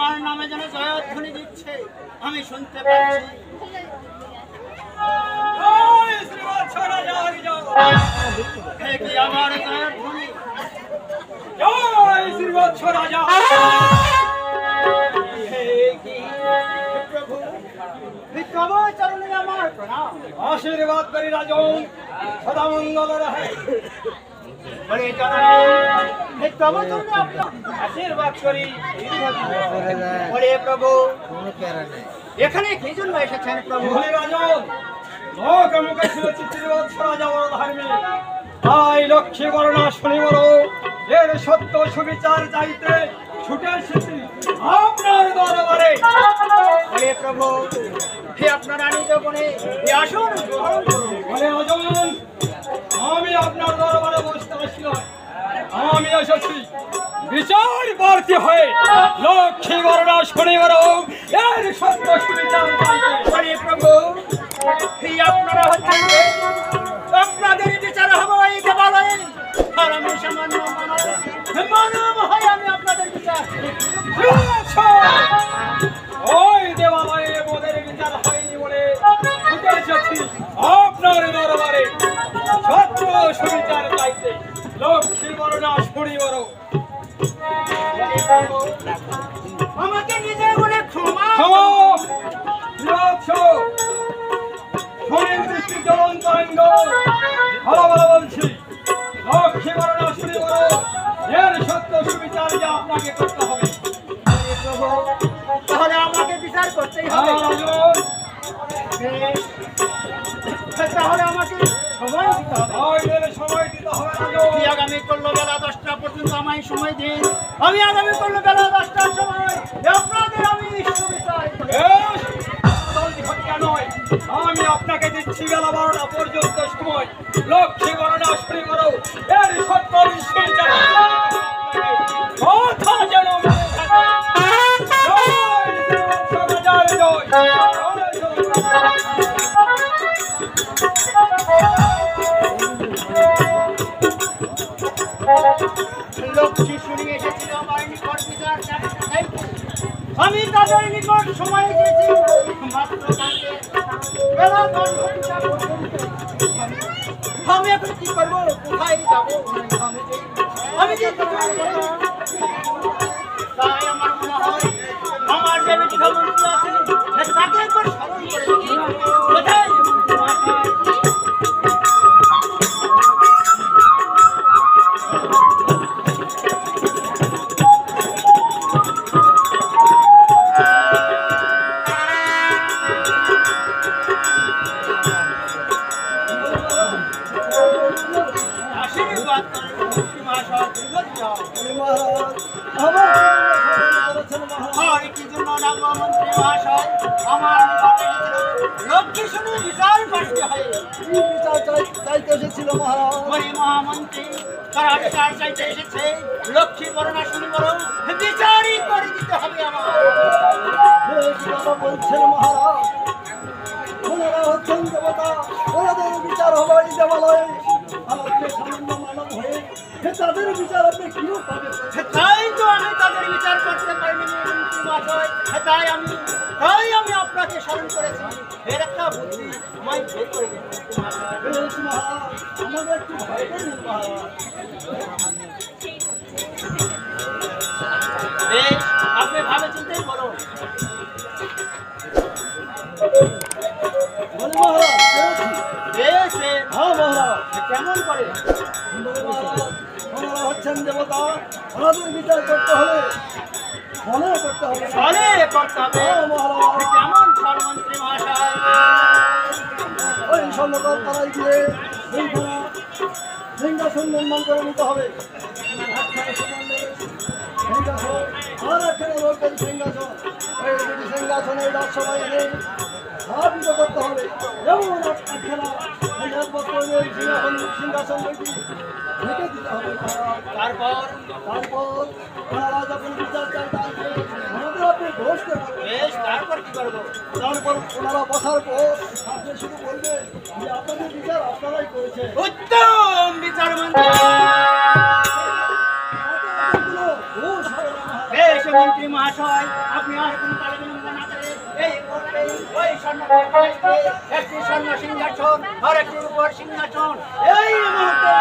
আমার নামে যেন জয়ধ্বনি দিচ্ছে আমি শুনতে পাচ্ছি। হে কি আমার জয়ধ্বনি, জয় শ্রীবৎস রাজা। হে কি প্রভু, তব চরণে আমার প্রণাম। আশীর্বাদ করি রাজন, সদা মঙ্গল রহে। বলে চরণে, হে তব চরণে আপনার আশীর্বাদ করি। বলে প্রভু, এখানে কি জন্য এসেছেন প্রভু? বলে রাজন, লোক মুখে শুনেছি শ্রীবৎস রাজা বড় ধার্মিক, তাই লক্ষ্মী বর্ণা শুনি বড় এর সত্য সুবিচার চাইতে ছুটে এসেছি আপনার দরবারে। বলে প্রভু, হে আপনার নিজ গুণে এই আসন গ্রহণ করুন। বলে রাজন, আমি আপনার দরবারে বসতে আসি নয়, আমি এসেছি বিচার প্রার্থী হয়ে লক্ষ্মী বর্ণা শুনি বড় এর সত্য সুবিচার চাইতে। বলে প্রভু, হে আপনারা হচ্ছেন আপনাদের বিচার হবে এই দেবালয়ে, আর আমি সামান্য মানব হয়ে আমি আপনাদের বিচার। ওই দেবালয়ে মোদের বিচার হয়নি বলে ছুটে এসেছি আপনার দরবারে সত্য সুবিচার চাইতে লক্ষ্মী বর্ণা শুনি বড়। আমাকে নিজের গুণে ক্ষমা শরীর দৃষ্টি জ্বলন তরঙ্গ ভালো ভালো বলছি, লক্ষ্মী বর্ণা শুনি বড় এর সত্য সুবিচার যে আপনাকে করতে হবে। তাহলে আমাকে বিচার করতেই হবে। তাহলে আমাকে সময় দিতে হবে। সময় দিতে হবে কি আগামী করলো বেলা 10টা পর্যন্ত আমায় সময় দিন। আমি আগামী করলো বেলা 10টার সময় আপনাদের আমি সুবিচার করব। নয়, আমি আপনাকে দিচ্ছি বেলা 12টা পর্যন্ত সময়, লক্ষ্মী বর্ণা শুনি বড় এর সত্য সুবিচার কথা যেন মনে থাকে। লক্ষ্মী শুনিয়ে এসেছিল আমার নিকট বিচার চাইতে। আমি তাদের নিকট সময় দিয়েছি মাত্র বেলা 10 ঘন্টা পর্যন্ত। আমি এখন কি করবো, কোথায় যাবো? আমি যে কিছু করবো না। তাই আমার মনে হয় আমার যে মুখ্যমন্ত্রী আছে তাকে একবার স্মরণ করে দেখি কোথায় আশীর্বাদ করেন মহাশয়। কি জন্য মন্ত্রী মহাশয় আমার লক্ষ্মী শুনে বিচার করতে হয়। চাইতে এসেছিল মহারাজ। মহামন্ত্রী তারা বিচার চাইতে এসেছে, লক্ষ্মী বর্ণা শুনি বড় বিচারই করে দিতে হবে আমার। বলছেন মহারাজ, ওনারা হচ্ছেন দেবতা, ওনাদের বিচার হবে এই দেবালয়ে। আমাকে সামান্য মানব হয়ে তাদের বিচার আপনি কিও পাবেন? তাই তো আমি তাদের বিচার করতে পারিনি মন্ত্রী মহাশয়। তাই আমি আপনাকে স্মরণ করেছি। এর একটা বুদ্ধি আমায় বের করে দিন মহাশয়। আমাদের একটু ভয় করেন মহারাজ। বেশ, আপনি ভাবে চিন্তাই বলুন। মহারাজ বেশ, হ্যাঁ মহারাজ, কেমন করে? ওনারা হচ্ছেন দেবতা, ওনাদের বিচার করতে হলে ফলে করতে হবে। ফলে করতে হবে? মহারাজ, কেমন ফল মন্ত্রী মহাশয়? ওই সমতল পাড়ায় গিয়ে সিংহাসন নির্মাণ করে নিতে হবে। সিংহাসন আর একখানে লোকের সিংহাসন, এই দুটি সিংহাসনের রাজসভায় এনে স্থাপিত করতে হবে। এবং একখানা সিংহাসন দুটি রেখে দিতে হবে। তারপর ওনারা যখন বিচার চাইতে আসবে আমাদের আপনি ঘোষ করবেন। বেশ, তারপর কি করবো? তারপর ওনারা বসার পর আপনি শুধু বলবেন যে আপনাদের বিচার আপনারাই করেছেন। উত্তম বিচার মন্ত্রী। বেশ মন্ত্রী মহাশয়, মহাশয় আপনি আর কোনো কালে বিলম্ব না করে এই মুহূর্তে ওই স্বর্ণ একটি স্বর্ণ সিংহাসন আর একটি রূপোর সিংহাসন এই মুহূর্তে